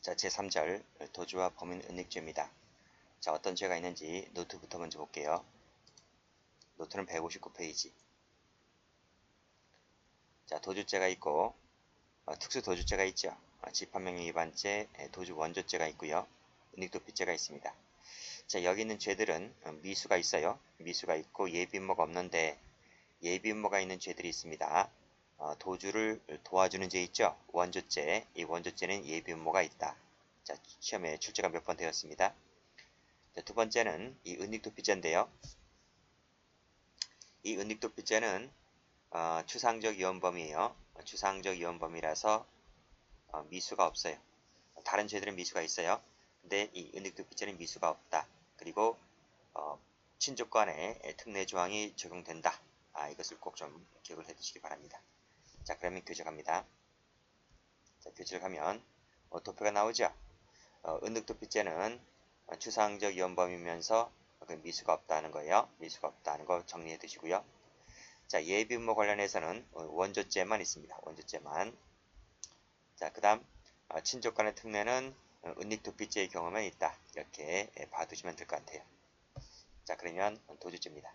자, 제3절 도주와 범인 은닉죄입니다. 자, 어떤 죄가 있는지 노트부터 먼저 볼게요. 노트는 159페이지. 자, 도주죄가 있고 특수 도주죄가 있죠. 집합명령 위반죄, 도주 원조죄가 있고요. 은닉도피죄가 있습니다. 자, 여기 있는 죄들은 미수가 있어요. 미수가 있고 예비음모가 없는데 예비음모가 있는 죄들이 있습니다. 도주를 도와주는 죄 있죠. 원조죄. 이 원조죄는 예비음모가 있다. 자, 시험에 출제가 몇 번 되었습니다. 자, 두 번째는 이 은닉도피죄인데요. 이 은닉도피죄는 추상적 이원범이에요. 추상적 이원범이라서 미수가 없어요. 다른 죄들은 미수가 있어요. 근데 이 은닉도피죄는 미수가 없다. 그리고 친족간에 특례 조항이 적용된다. 이것을 꼭 좀 기억을 해두시기 바랍니다. 자, 그러면 교재 갑니다. 자, 교재를 가면 도표가 나오죠. 은닉도피죄는 추상적 이원범이면서 미수가 없다는 거예요. 미수가 없다는 거 정리해 두시고요. 자, 예비음모 관련해서는 원조죄만 있습니다. 원조죄만. 자, 그 다음 친족간의 특례는 은닉도피죄의 경우만 있다. 이렇게 봐두시면 될 것 같아요. 자, 그러면 도주죄입니다.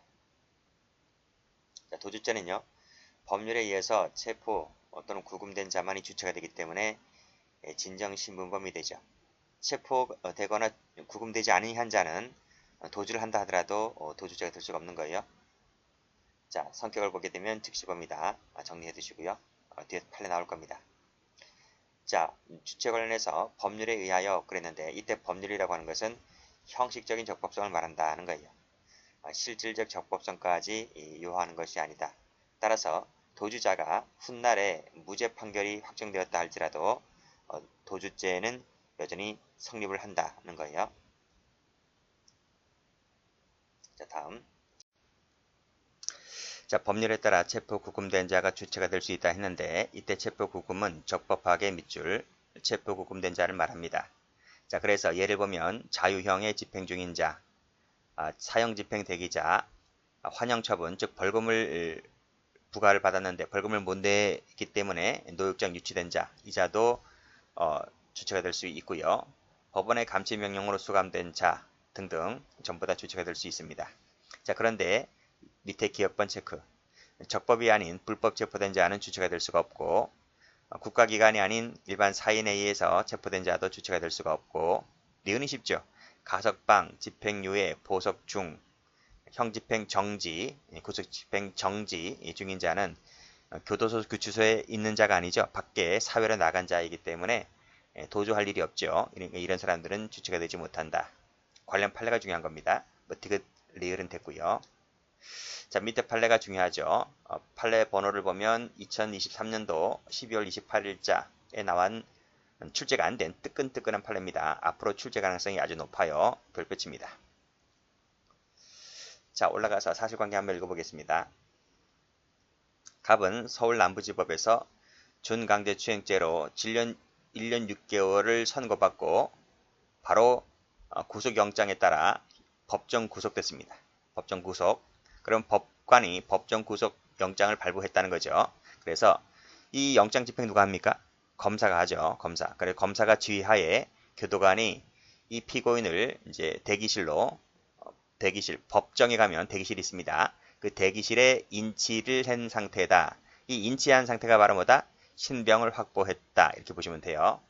자, 도주죄는요, 법률에 의해서 체포 또는 구금된 자만이 주체가 되기 때문에 진정신분범이 되죠. 체포되거나 구금되지 않은 한 자는 도주를 한다 하더라도 도주죄가 될 수가 없는 거예요. 자, 성격을 보게 되면 즉시범이다. 정리해 두시고요. 뒤에 판례 나올 겁니다. 자, 주체 관련해서 법률에 의하여 그랬는데 이때 법률이라고 하는 것은 형식적인 적법성을 말한다는 거예요. 실질적 적법성까지 요하는 것이 아니다. 따라서 도주자가 훗날에 무죄 판결이 확정되었다 할지라도 도주죄는 여전히 성립을 한다는 거예요. 자, 다음. 자, 법률에 따라 체포 구금된 자가 주체가 될 수 있다 했는데 이때 체포 구금은 적법하게 밑줄 체포 구금된 자를 말합니다. 자, 그래서 예를 보면 자유형의 집행 중인 자, 사형 집행 대기자, 환영 처분, 즉 벌금을 부과를 받았는데 벌금을 못 내기 때문에 노역장 유치된 자, 이 자도 주체가 될 수 있고요. 법원의 감치명령으로 수감된 자 등등 전부 다 주체가 될 수 있습니다. 자, 그런데 밑에 기억번 체크. 적법이 아닌 불법 체포된 자는 주체가 될 수가 없고 국가기관이 아닌 일반 사인에 의해서 체포된 자도 주체가 될 수가 없고 리은이 쉽죠. 가석방, 집행유예, 보석 중, 형집행 정지, 구속집행 정지 중인 자는 교도소 규치소에 있는 자가 아니죠. 밖에 사회로 나간 자이기 때문에 도주할 일이 없죠. 이런 사람들은 주체가 되지 못한다. 관련 판례가 중요한 겁니다. 디귿 리을은 됐고요. 자, 밑에 판례가 중요하죠. 판례 번호를 보면 2023년도 12월 28일자에 나온 출제가 안 된 뜨끈뜨끈한 판례입니다. 앞으로 출제 가능성이 아주 높아요. 별표칩니다. 자, 올라가서 사실관계 한번 읽어보겠습니다. 갑은 서울 남부지법에서 준강제추행죄로 1년 6개월을 선고받고 바로 구속영장에 따라 법정 구속됐습니다. 법정 구속. 그럼 법관이 법정 구속 영장을 발부했다는 거죠. 그래서 이 영장 집행 누가 합니까? 검사가 하죠. 검사. 그래서 검사가 지휘하에 교도관이 이 피고인을 이제 대기실, 법정에 가면 대기실이 있습니다. 그 대기실에 인치를 한 상태다. 이 인치한 상태가 바로 뭐다? 신병을 확보했다. 이렇게 보시면 돼요.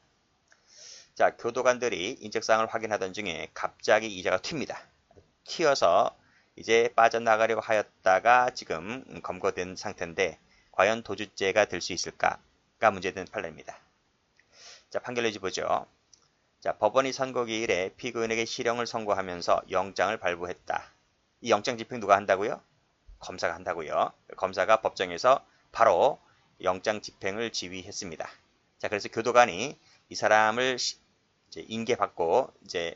자, 교도관들이 인적사항을 확인하던 중에 갑자기 이자가 튑니다. 튀어서 이제 빠져나가려고 하였다가 지금 검거된 상태인데 과연 도주죄가 될 수 있을까가 문제된 판례입니다. 자, 판결 내지 보죠. 자, 법원이 선고기일에 피고인에게 실형을 선고하면서 영장을 발부했다. 이 영장 집행 누가 한다고요? 검사가 한다고요. 검사가 법정에서 바로 영장 집행을 지휘했습니다. 자, 그래서 교도관이 이 사람을 이제 인계받고 이제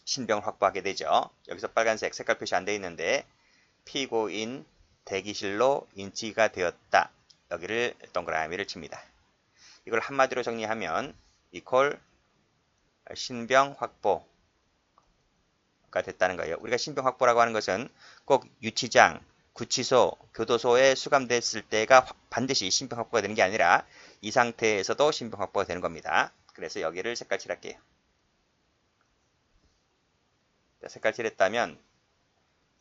신병을 확보하게 되죠. 여기서 빨간색 색깔 표시 안 되어 있는데 피고인 대기실로 인치가 되었다. 여기를 동그라미를 칩니다. 이걸 한마디로 정리하면 이퀄 신병 확보가 됐다는 거예요. 우리가 신병 확보라고 하는 것은 꼭 유치장, 구치소, 교도소에 수감됐을 때가 반드시 신병 확보가 되는 게 아니라 이 상태에서도 신병 확보가 되는 겁니다. 그래서 여기를 색깔 칠할게요. 자, 색깔 칠했다면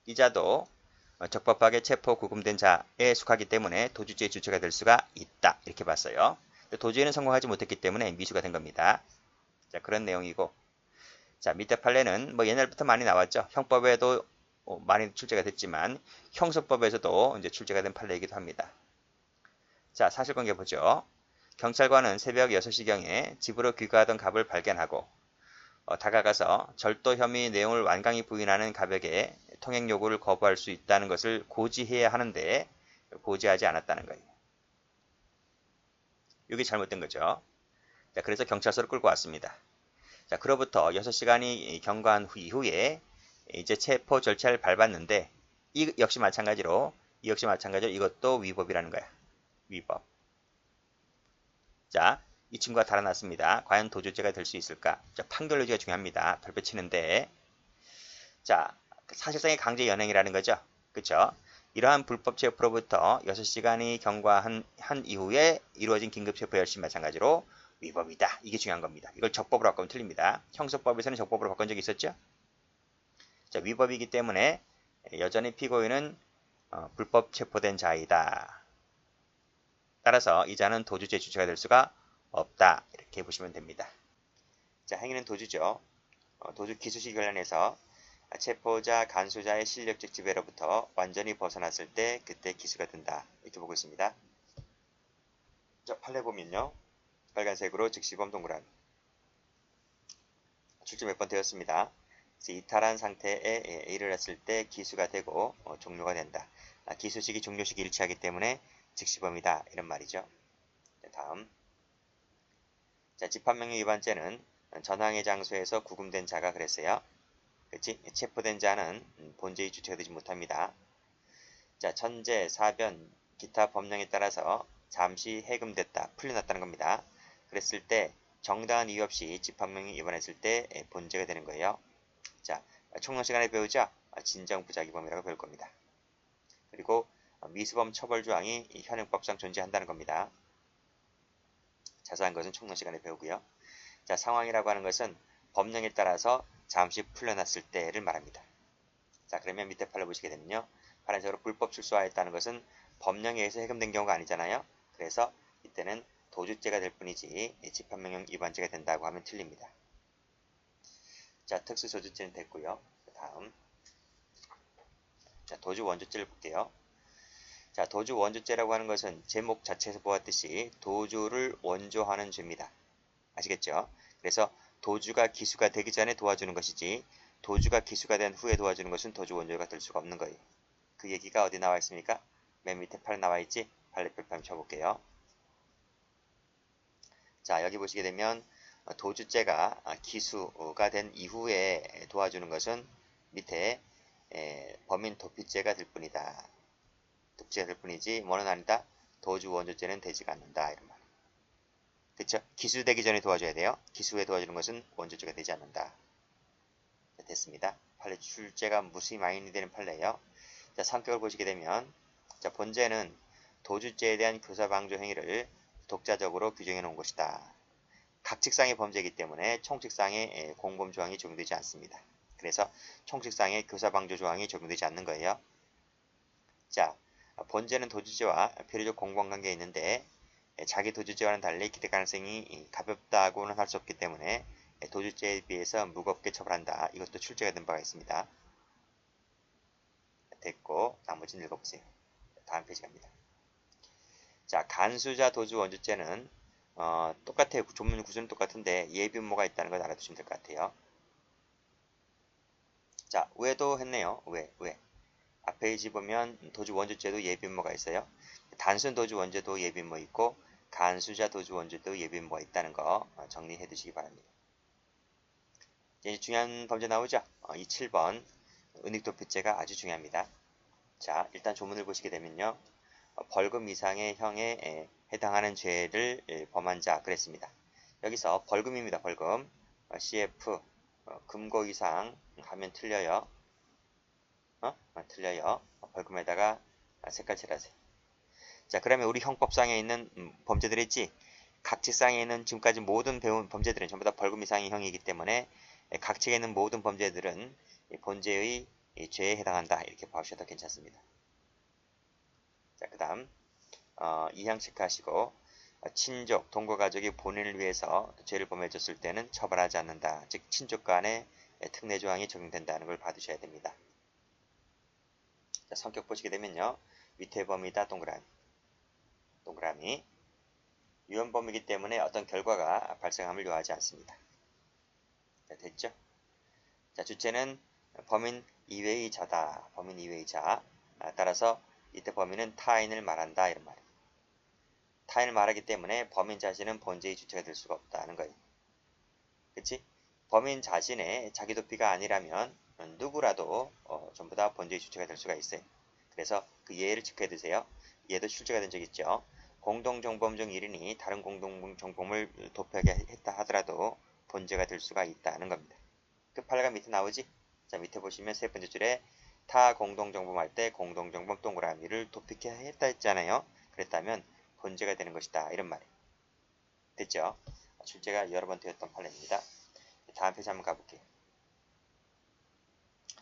이 자도 적법하게 체포 구금된 자에 속하기 때문에 도주죄의 주체가 될 수가 있다. 이렇게 봤어요. 도주에는 성공하지 못했기 때문에 미수가 된 겁니다. 자, 그런 내용이고, 자, 밑에 판례는 뭐 옛날부터 많이 나왔죠. 형법에도 많이 출제가 됐지만 형소법에서도 이제 출제가 된 판례이기도 합니다. 자, 사실관계 보죠. 경찰관은 새벽 6시경에 집으로 귀가하던 갑을 발견하고 다가가서 절도 혐의 내용을 완강히 부인하는 갑에게 통행 요구를 거부할 수 있다는 것을 고지해야 하는데 고지하지 않았다는 거예요. 이게 잘못된 거죠. 자, 그래서 경찰서로 끌고 왔습니다. 자, 그로부터 6시간이 경과한 이후에 이제 체포 절차를 밟았는데 이 역시 마찬가지로 이것도 위법이라는 거야. 위법. 자, 이 친구가 달아났습니다. 과연 도주죄가 될 수 있을까? 자, 판결 유지가 중요합니다. 덜배치는데, 자, 사실상의 강제 연행이라는 거죠. 그쵸? 이러한 불법 체포로부터 6시간이 경과한 이후에 이루어진 긴급 체포 역시 마찬가지로 위법이다. 이게 중요한 겁니다. 이걸 적법으로 바꾸면 틀립니다. 형소법에서는 적법으로 바꾼 적이 있었죠? 자, 위법이기 때문에 여전히 피고인은 불법 체포된 자이다. 따라서 이 자는 도주죄 주체가 될 수가 없다. 이렇게 보시면 됩니다. 자, 행위는 도주죠. 도주 기수시 관련해서 체포자, 간수자의 실력적 지배로부터 완전히 벗어났을 때 그때 기수가 된다. 이렇게 보고 있습니다. 자, 판례 보면요. 빨간색으로 즉시범 동그라미. 출제 몇 번 되었습니다. 이탈한 상태에 이르렀을 때 기수가 되고 종료가 된다. 기수식이 종료식이 일치하기 때문에 즉시범이다. 이런 말이죠. 자, 다음. 자, 집합명령 위반죄는 전항의 장소에서 구금된 자가 그랬어요. 그치? 체포된 자는 본죄의 주체가 되지 못합니다. 자, 천재, 사변, 기타 법령에 따라서 잠시 해금됐다, 풀려났다는 겁니다. 그랬을 때 정당한 이유 없이 집합명령 위반했을 때 본죄가 되는 거예요. 자, 총론 시간에 배우자 진정부작위범이라고 배울 겁니다. 그리고 미수범 처벌 조항이 현행법상 존재한다는 겁니다. 자세한 것은 총론 시간에 배우고요. 자, 상황이라고 하는 것은 법령에 따라서 잠시 풀려났을 때를 말합니다. 자, 그러면 밑에 판례 보시게 되면요. 파란색으로 불법 출소하였다는 것은 법령에 의해서 해금된 경우가 아니잖아요. 그래서 이때는 도주죄가 될 뿐이지 집합명령 위반죄가 된다고 하면 틀립니다. 자, 특수도주죄는 됐고요. 다음. 자, 도주 원조죄를 볼게요. 자, 도주 원조죄라고 하는 것은 제목 자체에서 보았듯이 도주를 원조하는 죄입니다. 아시겠죠? 그래서 도주가 기수가 되기 전에 도와주는 것이지 도주가 기수가 된 후에 도와주는 것은 도주 원조가 될 수가 없는 거예요. 그 얘기가 어디 나와 있습니까? 맨 밑에 팔에 나와 있지? 발레별표 한번 쳐볼게요. 자, 여기 보시게 되면 도주죄가 기수가 된 이후에 도와주는 것은 밑에 범인 도피죄가 될 뿐이다. 도피죄가 될 뿐이지 뭐는 아니다. 도주 원조죄는 되지가 않는다. 이런 말. 그쵸? 기수되기 전에 도와줘야 돼요. 기수 후에 도와주는 것은 원조죄가 되지 않는다. 자, 됐습니다. 판례 출제가 무수히 많이 되는 판례예요. 자, 성격을 보시게 되면 자, 본죄는 도주죄에 대한 교사방조 행위를 독자적으로 규정해 놓은 것이다. 각칙상의 범죄이기 때문에 총칙상의 공범 조항이 적용되지 않습니다. 그래서 총칙상의 교사방조 조항이 적용되지 않는 거예요. 자, 본죄는 도주죄와 표류적 공범관계에 있는데 자기 도주죄와는 달리 기대 가능성이 가볍다고는 할 수 없기 때문에 도주죄에 비해서 무겁게 처벌한다. 이것도 출제가 된 바가 있습니다. 됐고 나머지는 읽어보세요. 다음 페이지 갑니다. 자, 간수자 도주 원조죄는 똑같아요. 조문 구조는 똑같은데 예비음모가 있다는 걸 알아두시면 될 것 같아요. 자, 왜도 했네요. 왜? 앞 페이지 보면 도주 원조죄도 예비음모가 있어요. 단순 도주 원죄도 예비음모 있고 간수자 도주 원죄도 예비음모가 있다는 거 정리해 두시기 바랍니다. 이제 중요한 범죄 나오죠? 이 7번 은닉도피죄가 아주 중요합니다. 자, 일단 조문을 보시게 되면요. 벌금 이상의 형에 해당하는 죄를 범한 자 그랬습니다. 여기서 벌금입니다. 벌금. CF 금고 이상 하면 틀려요. 틀려요. 벌금에다가 색깔 칠하세요. 자, 그러면 우리 형법상에 있는 범죄들 있지? 각칙상에 있는 지금까지 모든 배운 범죄들은 전부 다 벌금 이상의 형이기 때문에 각칙에 있는 모든 범죄들은 본죄의 죄에 해당한다. 이렇게 봐주셔도 괜찮습니다. 자, 그 다음 2항 체크하시고 친족, 동거 가족이 본인을 위해서 죄를 범해줬을 때는 처벌하지 않는다. 즉 친족 간의 특례 조항이 적용된다는 걸 봐두셔야 됩니다. 자, 성격 보시게 되면요. 위태범이다 동그라미. 동그라미. 유언범이기 때문에 어떤 결과가 발생함을 요하지 않습니다. 자, 됐죠? 자, 주체는 범인 이외의 자다. 범인 이외의 자. 따라서 이때 범인은 타인을 말한다. 이런 말이에요. 타인을 말하기 때문에 범인 자신은 본죄의 주체가 될 수가 없다는 거예요. 그치? 범인 자신의 자기 도피가 아니라면 누구라도 전부 다 본죄의 주체가 될 수가 있어요. 그래서 그 예를 체크해 두세요. 얘도 출제가 된 적 있죠. 공동정범 중 1인이 다른 공동정범을 도피하게 했다 하더라도 본죄가 될 수가 있다는 겁니다. 그 판례가 밑에 나오지? 자, 밑에 보시면 세 번째 줄에 타 공동정범할 때 공동정범 동그라미를 도피케 했다 했잖아요. 그랬다면 본죄가 되는 것이다. 이런 말이에요. 됐죠? 출제가 여러 번 되었던 판례입니다. 다음 페이지 한번 가볼게요.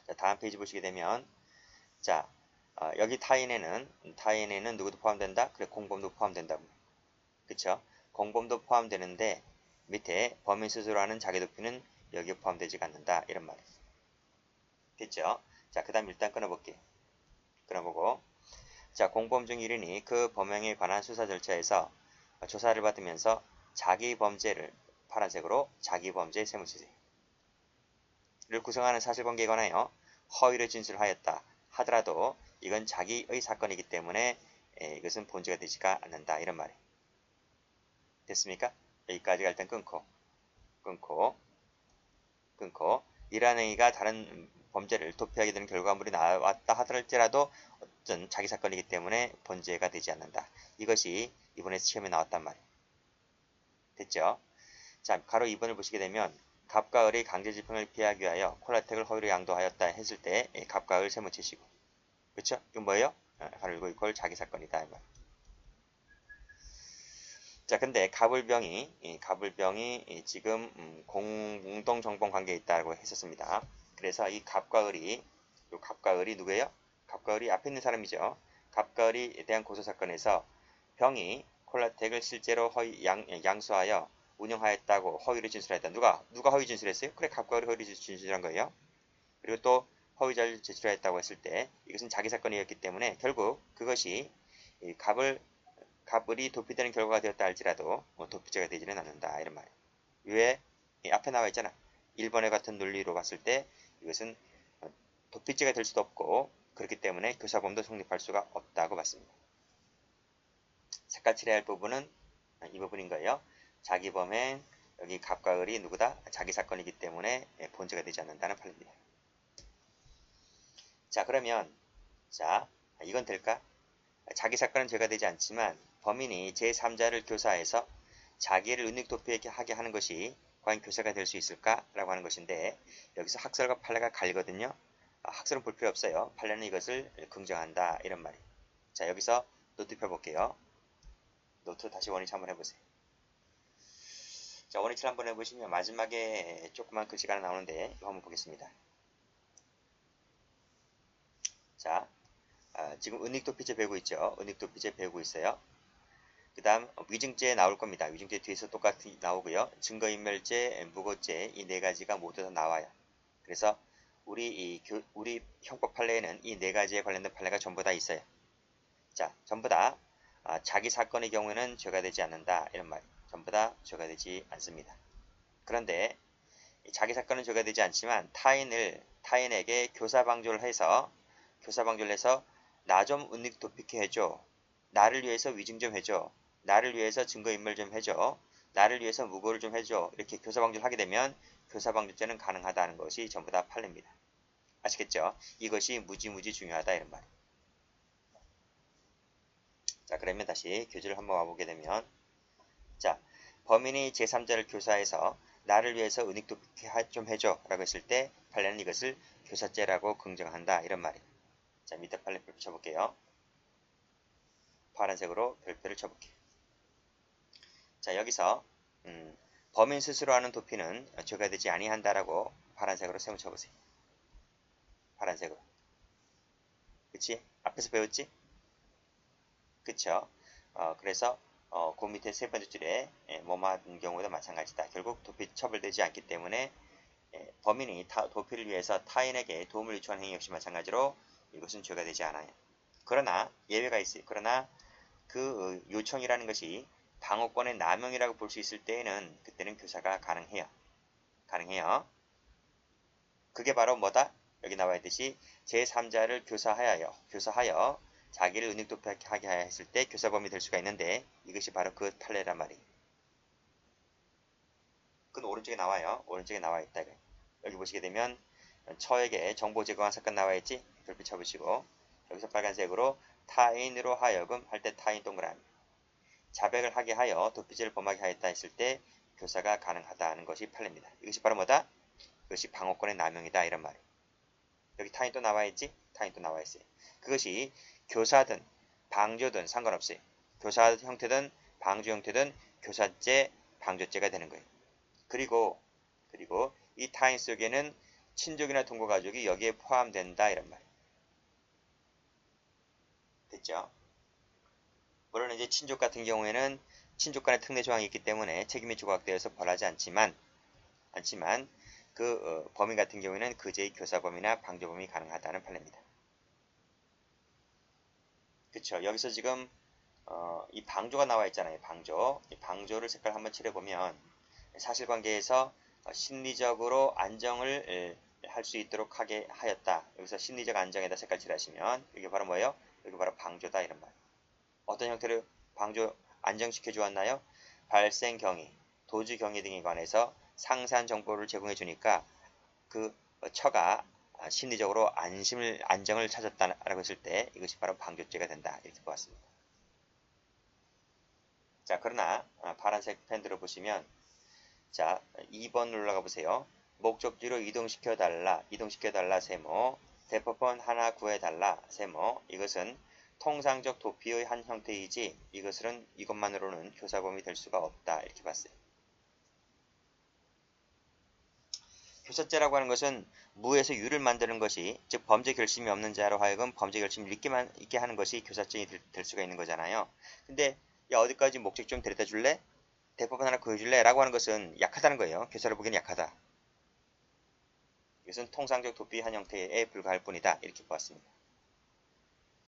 자, 다음 페이지 보시게 되면 자, 여기 타인에는 누구도 포함된다? 그래, 공범도 포함된다고. 그쵸? 공범도 포함되는데 밑에 범인 스스로 하는 자기 도피는 여기에 포함되지 않는다. 이런 말이에요. 됐죠? 자, 그 다음 일단 끊어볼게요. 끊어보고 자, 공범 중 1인이 그 범행에 관한 수사 절차에서 조사를 받으면서 자기 범죄를 파란색으로 자기 범죄 세무치세를 구성하는 사실관계에 관하여 허위를 진술하였다 하더라도 이건 자기의 사건이기 때문에 이것은 본죄가 되지가 않는다. 이런 말이에요. 됐습니까? 여기까지가 일단 끊고 이러한 행위가 다른 범죄를 도피하게 되는 결과물이 나왔다 하더라도 어떤 자기 사건이기 때문에 본죄가 되지 않는다. 이것이 이번에 시험에 나왔단 말이에요. 됐죠? 자, 가로 2번을 보시게 되면 갑과 을이 강제집행을 피하기 위하여 콜라텍을 허위로 양도하였다 했을 때 갑과 을 세무치시고 그쵸? 이건 뭐예요? 가로 1고 이퀄 자기 사건이다. 자, 근데 갑을병이 지금 공동정범 관계에 있다고 했었습니다. 그래서 이 갑과 을이 누구예요? 갑과 을이 앞에 있는 사람이죠. 갑과 을에 대한 고소사건에서 병이 콜라텍을 실제로 양수하여 운영하였다고 허위를 진술했다. 누가 허위 진술했어요? 그래, 갑과 을이 허위 진술한 거예요. 그리고 또 허위자를 제출하였다고 했을 때 이것은 자기 사건이었기 때문에 결국 그것이 갑을이 도피되는 결과가 되었다 할지라도 도피죄가 되지는 않는다. 이런 말이에요. 왜? 앞에 나와 있잖아. 1번에 같은 논리로 봤을 때 이것은 도피죄가 될 수도 없고 그렇기 때문에 교사범도 성립할 수가 없다고 봤습니다. 색깔 칠해야 할 부분은 이 부분인 거예요. 자기 범행, 여기 갑과 을이 누구다? 자기 사건이기 때문에 본죄가 되지 않는다는 판례입니다. 자, 그러면 자, 이건 될까? 자기 사건은 죄가 되지 않지만 범인이 제3자를 교사해서 자기를 은닉도피하게 하는 것이 과연 교사가 될 수 있을까라고 하는 것인데 여기서 학설과 판례가 갈리거든요. 학설은 볼 필요 없어요. 판례는 이것을 긍정한다. 이런 말이에요. 자, 여기서 노트 펴볼게요. 노트 다시 원위치 한번 해보세요. 자, 원위치를 한번 해보시면 마지막에 조그만 글씨가 하나 나오는데 이거 한번 보겠습니다. 자, 지금 은닉도피죄 배우고 있죠. 은닉도피죄 배우고 있어요. 그 다음 위증죄 나올 겁니다. 위증죄 뒤에서 똑같이 나오고요. 증거인멸죄, 무고죄 이 네 가지가 모두 다 나와요. 그래서 우리 형법 판례에는 이 네 가지에 관련된 판례가 전부 다 있어요. 자, 전부 다 자기 사건의 경우에는 죄가 되지 않는다. 이런 말. 전부 다 죄가 되지 않습니다. 그런데 자기 사건은 죄가 되지 않지만 타인에게 교사방조를 해서 나 좀 은닉 도피케 해줘. 나를 위해서 위증 좀 해줘. 나를 위해서 증거인멸 좀 해줘. 나를 위해서 무고를 좀 해줘. 이렇게 교사방조를 하게 되면 교사방조죄는 가능하다는 것이 전부 다 판례입니다. 아시겠죠? 이것이 무지무지 중요하다 이런 말이에요. 자, 그러면 다시 교재를 한번 와보게 되면 자, 범인이 제3자를 교사해서 나를 위해서 은닉 도피케 좀 해줘 라고 했을 때 판례는 이것을 교사죄라고 긍정한다 이런 말이에요. 자, 밑에 판례표 쳐볼게요. 파란색으로 별표를 쳐볼게요. 자, 여기서 범인 스스로 하는 도피는 죄가 되지 아니한다라고 파란색으로 세우쳐보세요. 파란색으로. 그치? 앞에서 배웠지? 그쵸? 그래서 그 밑에 세 번째 줄에 뭐뭐한 경우도 마찬가지다. 결국 도피 처벌되지 않기 때문에 범인이 도피를 위해서 타인에게 도움을 요청한 행위 역시 마찬가지로 이것은 죄가 되지 않아요. 그러나 예외가 있어요. 그러나 그 요청이라는 것이 방어권의 남용이라고 볼 수 있을 때에는 그때는 교사가 가능해요. 가능해요. 그게 바로 뭐다? 여기 나와 있듯이 제3자를 교사하여 자기를 은닉도피하게 했을 때 교사범이 될 수가 있는데 이것이 바로 그 판례란 말이에요. 그건 오른쪽에 나와요. 오른쪽에 나와 있다. 여기 보시게 되면 처에게 정보 제공한 사건 나와 있지? 별빛 쳐보시고 여기서 빨간색으로 타인으로 하여금 할 때 타인 동그라미 자백을 하게 하여 도피죄를 범하게 하였다 했을 때 교사가 가능하다는 것이 판례입니다. 이것이 바로 뭐다? 그것이 방어권의 남용이다 이런 말이에요. 여기 타인 또 나와 있지? 타인 또 나와 있어요. 그것이 교사든 방조든 상관없어요. 교사 형태든 방조 형태든 교사죄, 방조죄가 되는 거예요. 그리고 이 타인 속에는 친족이나 동거 가족이 여기에 포함된다 이런 말이에요. 됐죠? 물론 이제 친족 같은 경우에는 친족 간의 특례 조항이 있기 때문에 책임이 조각되어서 벌하지 않지만 그 범인 같은 경우에는 그 죄의 교사범이나 방조범이 가능하다는 판례입니다. 그쵸? 여기서 지금 이 방조가 나와 있잖아요. 방조. 이 방조를 색깔 한번 칠해보면 사실관계에서 심리적으로 안정을 할 수 있도록 하게 하였다. 여기서 심리적 안정에다 색깔 칠하시면 이게 바로 뭐예요? 여기 바로 방조다 이런 말. 어떤 형태로 방조 안정시켜 주었나요? 발생 경위, 도주 경위 등에 관해서 상세한 정보를 제공해 주니까 그 처가 심리적으로 안정을 찾았다라고 했을 때 이것이 바로 방조죄가 된다. 이렇게 보았습니다. 자, 그러나 파란색 펜들을 보시면 자, 2번 올라가 보세요. 목적지로 이동시켜달라 세모, 대법원 하나 구해달라 세모. 이것은 통상적 도피의 한 형태이지 이것만으로는 교사범이 될 수가 없다. 이렇게 봤어요. 교사죄라고 하는 것은 무에서 유를 만드는 것이 즉 범죄 결심이 없는 자로 하여금 범죄 결심을 있게 하는 것이 교사죄이 될 수가 있는 거잖아요. 근데 야 어디까지 목적 좀 데려다 줄래? 대법원 하나 구해줄래? 라고 하는 것은 약하다는 거예요. 교사를 보기에는 약하다. 이것은 통상적 도피 한 형태에 불과할 뿐이다. 이렇게 보았습니다.